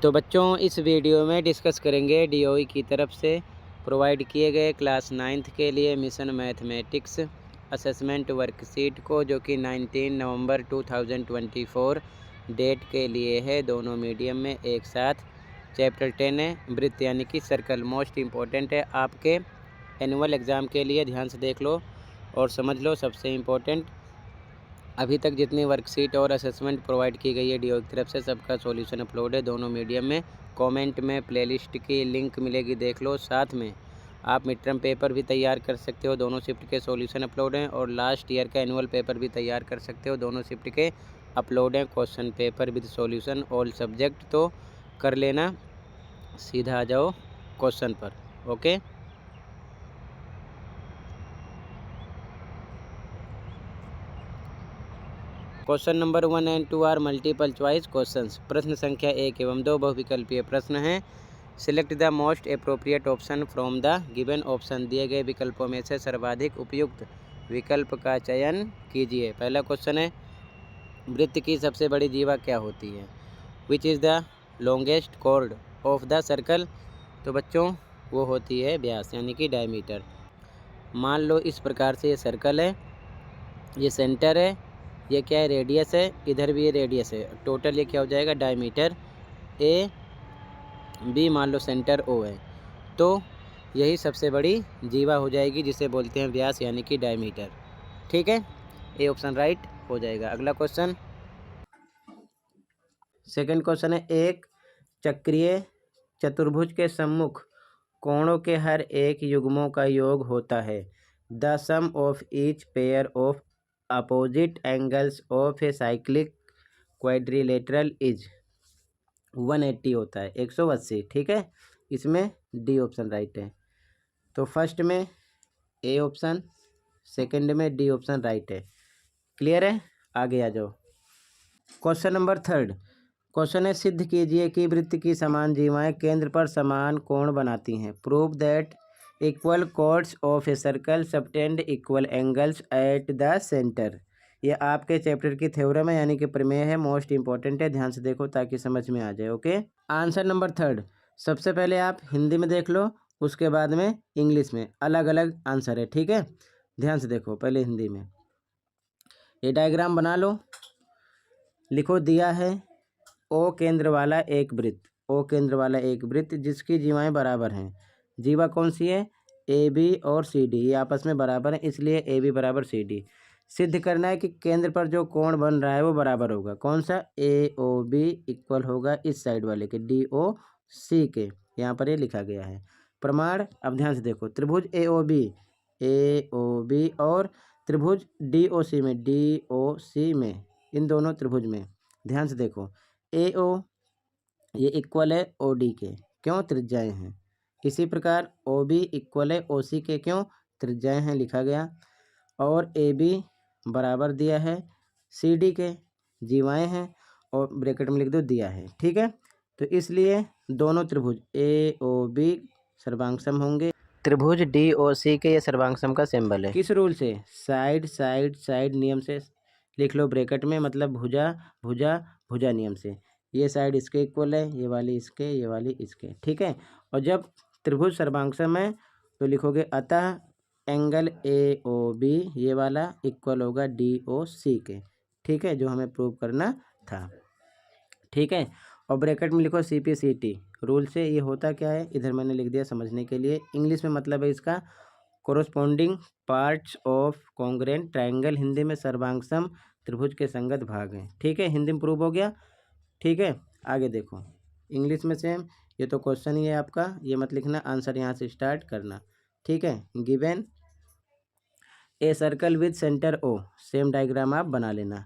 तो बच्चों इस वीडियो में डिस्कस करेंगे डीओई की तरफ से प्रोवाइड किए गए क्लास 9th के लिए मिशन मैथमेटिक्स असेसमेंट वर्कशीट को, जो कि 19 नवंबर 2024 डेट के लिए है। दोनों मीडियम में एक साथ। चैप्टर 10 है वृत्त यानी कि सर्कल, मोस्ट इम्पोर्टेंट है आपके एनुअल एग्ज़ाम के लिए। ध्यान से देख लो और समझ लो। सबसे इम्पोर्टेंट, अभी तक जितनी वर्कशीट और असेसमेंट प्रोवाइड की गई है डीओ की तरफ से, सबका सॉल्यूशन अपलोड है दोनों मीडियम में। कमेंट में प्लेलिस्ट की लिंक मिलेगी, देख लो। साथ में आप मिड टर्म पेपर भी तैयार कर सकते हो, दोनों शिफ्ट के सॉल्यूशन अपलोड हैं। और लास्ट ईयर का एनुअल पेपर भी तैयार कर सकते हो, दोनों शिफ्ट के अपलोड हैं। Question paper with solution all subject. तो कर लेना, सीधा आ जाओ क्वेश्चन पर। Okay, question number 1 and 2 are multiple choice questions. प्रश्न संख्या 1 एवं 2 बहुविकल्पीय प्रश्न हैं। Select the most appropriate option from the given option. दिए गए विकल्पों में से सर्वाधिक उपयुक्त विकल्प का चयन कीजिए। पहला क्वेश्चन है, वृत्त की सबसे बड़ी जीवा क्या होती है? Which is the longest chord of the circle? तो बच्चों वो होती है व्यास यानी कि डायमीटर। मान लो इस प्रकार से ये सर्कल है, ये सेंटर है, ये क्या है, रेडियस है, इधर भी ये रेडियस है। टोटल ये क्या हो जाएगा, डायमीटर। ए बी मान लो सेंटर ओ है, तो यही सबसे बड़ी जीवा हो जाएगी, जिसे बोलते हैं व्यास यानी कि डायमीटर। ठीक है, ए ऑप्शन राइट हो जाएगा। अगला क्वेश्चन, सेकंड क्वेश्चन है, एक चक्रीय चतुर्भुज के सम्मुख कोणों के हर एक युग्मों का योग होता है। The sum of each pair of opposite angles of a cyclic quadrilateral is 180 होता है, 180। ठीक है, इसमें डी ऑप्शन राइट है। तो फर्स्ट में ए ऑप्शन, सेकंड में डी ऑप्शन राइट है। क्लियर है, आगे आ जाओ। क्वेश्चन नंबर थर्ड, क्वेश्चन है, सिद्ध कीजिए कि वृत्त की समान जीवाएं केंद्र पर समान कोण बनाती हैं। Prove that equal chords of a circle subtend equal angles at the centre. ये आपके चैप्टर की थ्योरम है यानी कि प्रमेय है, मोस्ट इंपॉर्टेंट है। ध्यान से देखो ताकि समझ में आ जाए। ओके, आंसर नंबर थर्ड, सबसे पहले आप हिंदी में देख लो, उसके बाद में इंग्लिश में। अलग अलग आंसर है, ठीक है। ध्यान से देखो, पहले हिंदी में। ये डायग्राम बना लो, लिखो। दिया है ओ केंद्र वाला एक वृत्त, ओ केंद्र वाला एक वृत्त जिसकी जीवाएं बराबर हैं। जीवा कौन सी है, ए बी और सी डी, ये आपस में बराबर है, इसलिए ए बी बराबर सी डी। सिद्ध करना है कि केंद्र पर जो कोण बन रहा है वो बराबर होगा। कौन सा, ए ओ बी इक्वल होगा इस साइड वाले के, डी ओ सी के। यहाँ पर ये लिखा गया है प्रमाण। अब ध्यान से देखो, त्रिभुज ए ओ बी और त्रिभुज डी ओ सी में, डी ओ सी में, इन दोनों त्रिभुज में ध्यान से देखो, ए ओ ये इक्वल है ओ डी के, क्यों, त्रिज्याएं हैं। इसी प्रकार ओ बी इक्वल है ओ सी के, क्यों, त्रिज्याएं हैं, लिखा गया। और ए बी बराबर दिया है सी डी के, जीवाएं हैं, और ब्रैकेट में लिख दो दिया है। ठीक है, तो इसलिए दोनों त्रिभुज ए ओ बी सर्वांगसम होंगे। त्रिभुज डी ओ सी के ये सर्वांगसम का सिंबल है। किस रूल से, साइड साइड साइड नियम से लिख लो ब्रैकेट में, मतलब भुजा भुजा भुजा नियम से। ये साइड इसके इक्वल है, ये वाली इसके, ये वाली इसके। ठीक है, और जब त्रिभुज सर्वांगसम है तो लिखोगे अतः एंगल ए ओ बी ये वाला इक्वल होगा डी ओ सी के। ठीक है, जो हमें प्रूव करना था। ठीक है, और ब्रैकेट में लिखो C P C T. Rule से ये होता क्या है, इधर मैंने लिख दिया समझने के लिए। इंग्लिश में मतलब है इसका corresponding parts of congruent triangle, Hindi में सर्वांगसम त्रिभुज के संगत भाग हैं। ठीक है, हिंदी में प्रूव हो गया। ठीक है, आगे देखो, इंग्लिश में सेम। ये तो क्वेश्चन ही है आपका, ये मत लिखना, आंसर यहाँ से स्टार्ट करना। ठीक है, given a circle with centre O, same diagram आप बना लेना।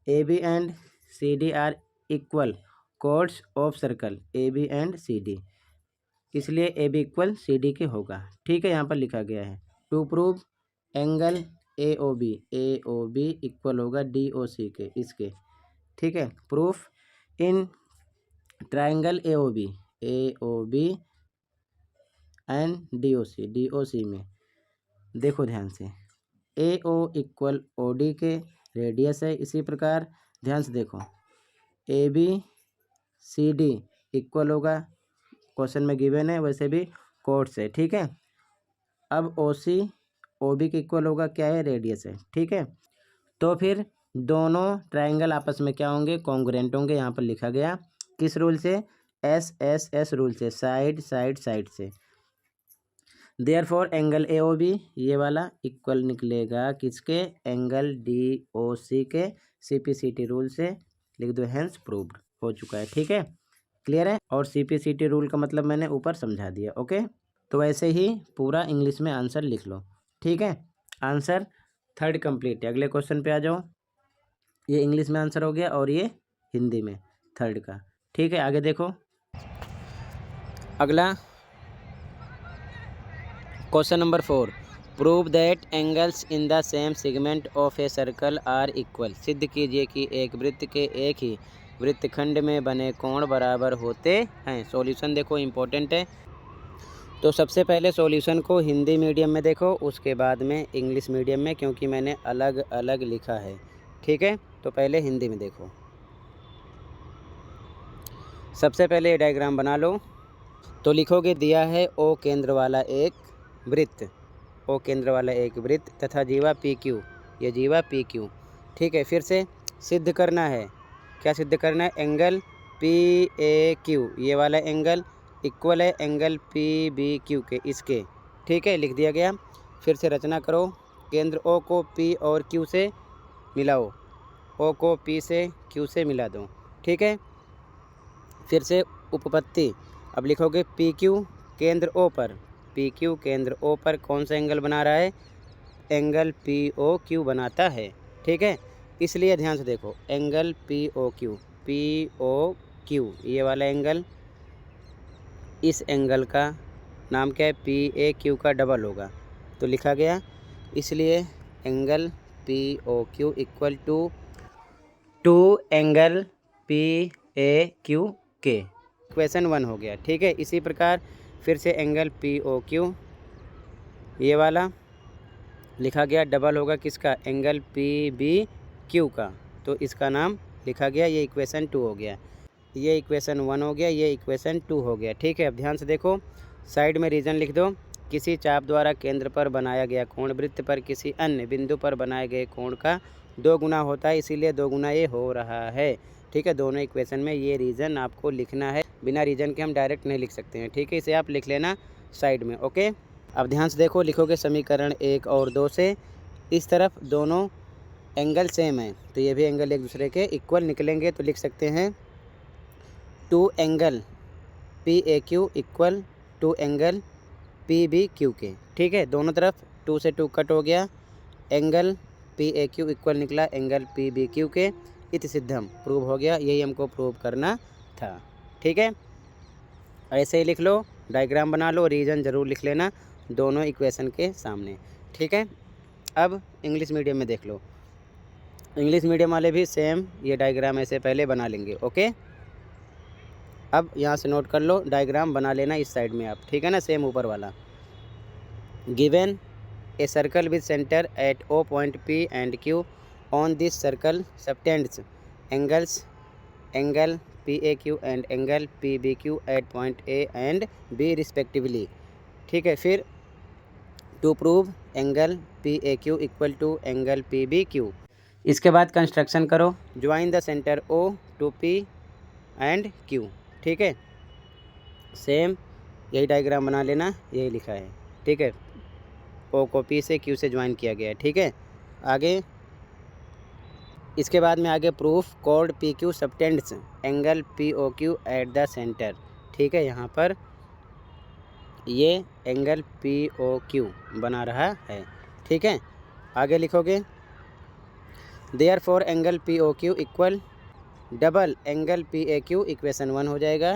A B and C D are equal chords of circle, A B and C D, इसलिए A B equal C D के होगा। ठीक है, यहाँ पर लिखा गया है to prove angle A O B equal होगा डी ओ सी के, इसके। ठीक है, proof in triangle A O B and D O सी में देखो ध्यान से, A O equal O D के, रेडियस है। इसी प्रकार ध्यान से देखो, A B C D equal होगा, क्वेश्चन में गिवन है, वैसे भी कोड से, ठीक है। अब ओ सी ओ बी के इक्वल होगा, क्या है, रेडियस है, ठीक है। तो फिर दोनों ट्राइंगल आपस में क्या होंगे, कॉन्ग्रुएंट होंगे। यहाँ पर लिखा गया किस रूल से, एस एस एस रूल से, साइड साइड साइड से। Therefore angle A O B ये वाला इक्वल निकलेगा किसके, एंगल डी ओ सी के, C P C T rule से। लिख दो हेंस प्रूव्ड, हो चुका है, ठीक है, क्लियर है। और C P C T rule का मतलब मैंने ऊपर समझा दिया, ओके। तो ऐसे ही पूरा इंग्लिश में आंसर लिख लो, ठीक है। आंसर थर्ड कंप्लीट है। अगले क्वेश्चन पे आ जाओ। ये इंग्लिश में आंसर हो गया और ये हिंदी में थर्ड का, ठीक है। आगे देखो, अगला question number 4, prove that angles in the same segment of a circle are equal. सिद्ध कीजिए कि एक वृत्त के एक ही वृत्तखंड में बने कोण बराबर होते हैं। सॉल्यूशन देखो, इम्पोर्टेंट है। तो सबसे पहले सॉल्यूशन को हिंदी मीडियम में देखो, उसके बाद में इंग्लिश मीडियम में, क्योंकि मैंने अलग अलग लिखा है, ठीक है। तो पहले हिंदी में देखो। सबसे पहले डायग्राम बना लो। तो लिखोगे, दिया है ओ केंद्र वाला एक वृत्त, ओ केंद्र वाला एक वृत्त तथा जीवा पी क्यू, ये जीवा पी क्यू, ठीक है। फिर से सिद्ध करना है, क्या सिद्ध करना है, एंगल पी ए क्यू ये वाला एंगल इक्वल है एंगल पी बी क्यू के, इसके, ठीक है, लिख दिया गया। फिर से रचना करो, केंद्र ओ को पी और क्यू से मिलाओ, ओ को पी से क्यू से मिला दो, ठीक है। फिर से उपपत्ति, अब लिखोगे पी क्यू केंद्र ओ पर, पी क्यू केंद्र ओ पर कौन सा एंगल बना रहा है, एंगल पी ओ क्यू बनाता है, ठीक है। इसलिए ध्यान से देखो, एंगल पी ओ क्यू ये वाला एंगल, इस एंगल का नाम क्या है, पी ए क्यू का डबल होगा, तो लिखा गया। इसलिए angle P O Q equal to angle P A Q के, इक्वेशन 1 हो गया, ठीक है। इसी प्रकार फिर से एंगल पी ओ क्यू ये वाला लिखा गया, डबल होगा किसका, एंगल पी बी क्यू का, तो इसका नाम लिखा गया, ये इक्वेशन 2 हो गया, ये इक्वेशन 1 हो गया, ये इक्वेशन 2 हो गया, ठीक है। अब ध्यान से देखो, साइड में रीजन लिख दो। किसी चाप द्वारा केंद्र पर बनाया गया कोण वृत्त पर किसी अन्य बिंदु पर बनाए गए कोण का 2 गुना होता है, इसीलिए 2 गुना ये हो रहा है, ठीक है। दोनों इक्वेशन में ये रीज़न आपको लिखना है, बिना रीजन के हम डायरेक्ट नहीं लिख सकते हैं, ठीक है। इसे आप लिख लेना साइड में, ओके। अब ध्यान से देखो, लिखोगे समीकरण 1 और 2 से, इस तरफ दोनों एंगल सेम है, तो ये भी एंगल एक दूसरे के इक्वल निकलेंगे, तो लिख सकते हैं 2 angle P A Q equal 2 angle P B Q के, ठीक है। दोनों तरफ 2 से 2 कट हो गया, angle P A Q equal निकला एंगल पी बी क्यू के, इति सिद्धम, प्रूव हो गया, यही हमको प्रूव करना था, ठीक है। ऐसे ही लिख लो, डायग्राम बना लो, रीजन ज़रूर लिख लेना दोनों इक्वेशन के सामने, ठीक है। अब इंग्लिश मीडियम में देख लो, इंग्लिश मीडियम वाले भी सेम ये डायग्राम ऐसे पहले बना लेंगे, ओके। अब यहाँ से नोट कर लो, डायग्राम बना लेना इस साइड में आप, ठीक है ना, सेम ऊपर वाला। Given a circle with centre at O point P and Q, on this circle subtends angles angle P A Q and angle P B Q at point A and B respectively, ठीक है। फिर to prove angle P A Q equal to angle P B Q, इसके बाद construction करो, join the centre O to P and Q, ठीक है। Same यही diagram बना लेना, यही लिखा है, ठीक है। ओ को पी से क्यू से ज्वाइन किया गया है, ठीक है। आगे इसके बाद में आगे proof chord P Q subtends angle P O Q at the centre, ठीक है। यहाँ पर ये एंगल पी ओ क्यू बना रहा है, ठीक है। आगे लिखोगे, therefore angle P O Q equal double angle P A Q, equation 1 हो जाएगा,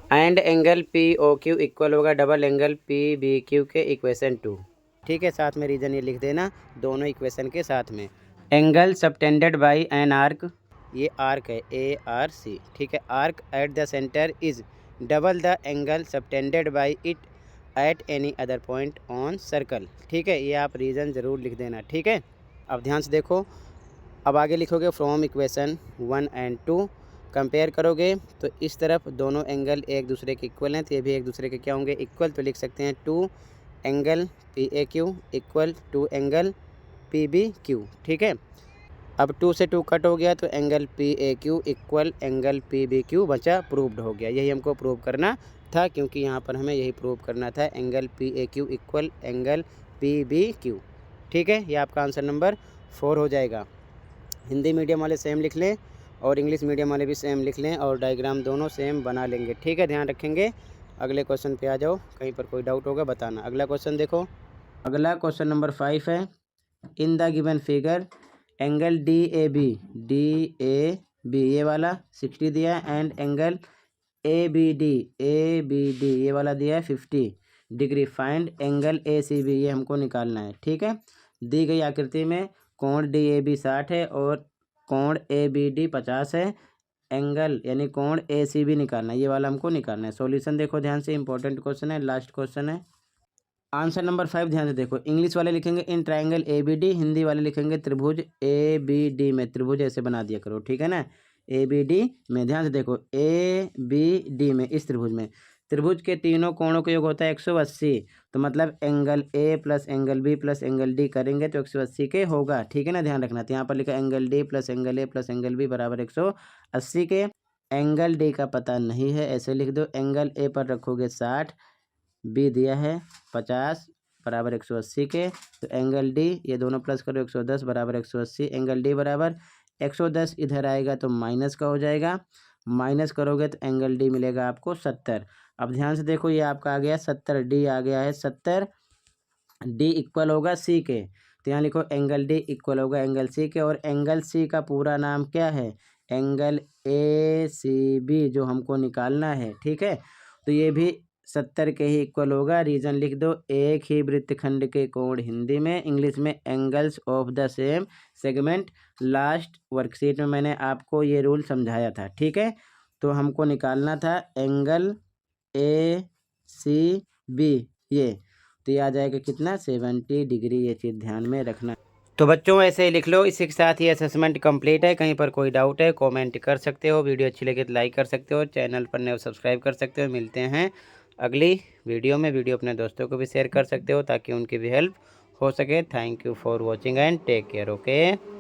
and angle P O Q equal होगा double angle P B Q के, इक्वेशन 2, ठीक है। साथ में रीजन ये लिख देना दोनों इक्वेशन के साथ में। Angle subtended by an arc, ये आर्क है ए आर सी, ठीक है। Arc eight the centre is double the angle subtended by it at any other point on circle, ठीक है। ये आप रीज़न ज़रूर लिख देना, ठीक है। अब ध्यान से देखो, अब आगे लिखोगे फ्रॉम इक्वेशन 1 एंड 2 कंपेयर करोगे तो इस तरफ दोनों एंगल एक दूसरे के इक्वल हैं, तो ये भी एक दूसरे के क्या होंगे, इक्वल। तो लिख सकते हैं 2 angle PAQ equal 2 angle PBQ। ठीक है, अब 2 से 2 कट हो गया तो angle PAQ equal angle PBQ बचा, प्रूव्ड हो गया। यही हमको प्रूव करना था, क्योंकि यहाँ पर हमें यही प्रूव करना था, angle PAQ equal angle PBQ। ठीक है, ये आपका आंसर नंबर 4 हो जाएगा। हिंदी मीडियम वाले सेम लिख लें और इंग्लिश मीडियम वाले भी सेम लिख लें और डायग्राम दोनों सेम बना लेंगे। ठीक है, ध्यान रखेंगे। अगले क्वेश्चन पे आ जाओ, कहीं पर कोई डाउट होगा बताना। अगला क्वेश्चन देखो, अगला क्वेश्चन नंबर 5 है। In the given figure angle DAB ये वाला 60 दिया है, एंड एंगल ABD ये वाला दिया है 50 डिग्री। फाइंड एंगल ACB, ये हमको निकालना है। ठीक है, दी गई आकृति में कोण DAB 60 है और कोण ABD 50 है। एंगल यानी कोण ACB निकालना है, ये वाला हमको निकालना है। सॉल्यूशन देखो ध्यान से, इंपॉर्टेंट क्वेश्चन है, लास्ट क्वेश्चन है। आंसर नंबर 5 ध्यान से देखो, इंग्लिश वाले लिखेंगे इन ट्रायंगल ABD, हिंदी वाले लिखेंगे त्रिभुज ABD में। त्रिभुज ऐसे बना दिया करो, ठीक है ना, ABD में। ध्यान से देखो, ABD में, इस त्रिभुज में, त्रिभुज के तीनों कोणों का योग होता है 180। तो मतलब angle A plus angle B plus angle D करेंगे तो 180 के होगा। ठीक है ना, ध्यान रखना। तो यहाँ पर लिखा angle D plus angle A plus angle B बराबर 180 के। एंगल D का पता नहीं है, ऐसे लिख दो। एंगल A पर रखोगे 60, B दिया है 50 बराबर 180 के। तो एंगल D, ये दोनों प्लस करो, 110 बराबर 180। एंगल D बराबर 110 इधर आएगा तो माइनस का हो जाएगा, माइनस करोगे तो एंगल D मिलेगा आपको 70। अब ध्यान से देखो, ये आपका आ गया 70, D आ गया है 70, D इक्वल होगा C के। तो यहाँ लिखो एंगल D इक्वल होगा एंगल C के, और एंगल C का पूरा नाम क्या है, एंगल ACB, जो हमको निकालना है। ठीक है, तो ये भी 70 के ही इक्वल होगा। रीजन लिख दो, एक ही वृत्तखंड के कोण हिंदी में, इंग्लिश में angles of the same segment. Last worksheet में मैंने आपको ये रूल समझाया था। ठीक है, तो हमको निकालना था एंगल ACB, ये तो ये आ जाएगा कितना, 70 डिग्री। ये चीज़ ध्यान में रखना। तो बच्चों ऐसे ही लिख लो। इसी के साथ ही असेसमेंट कंप्लीट है। कहीं पर कोई डाउट है कमेंट कर सकते हो, वीडियो अच्छी लगे तो लाइक कर सकते हो, चैनल पर नए सब्सक्राइब कर सकते हो। मिलते हैं अगली वीडियो में। वीडियो अपने दोस्तों को भी शेयर कर सकते हो ताकि उनकी भी हेल्प हो सके। Thank you for watching and take care. Okay.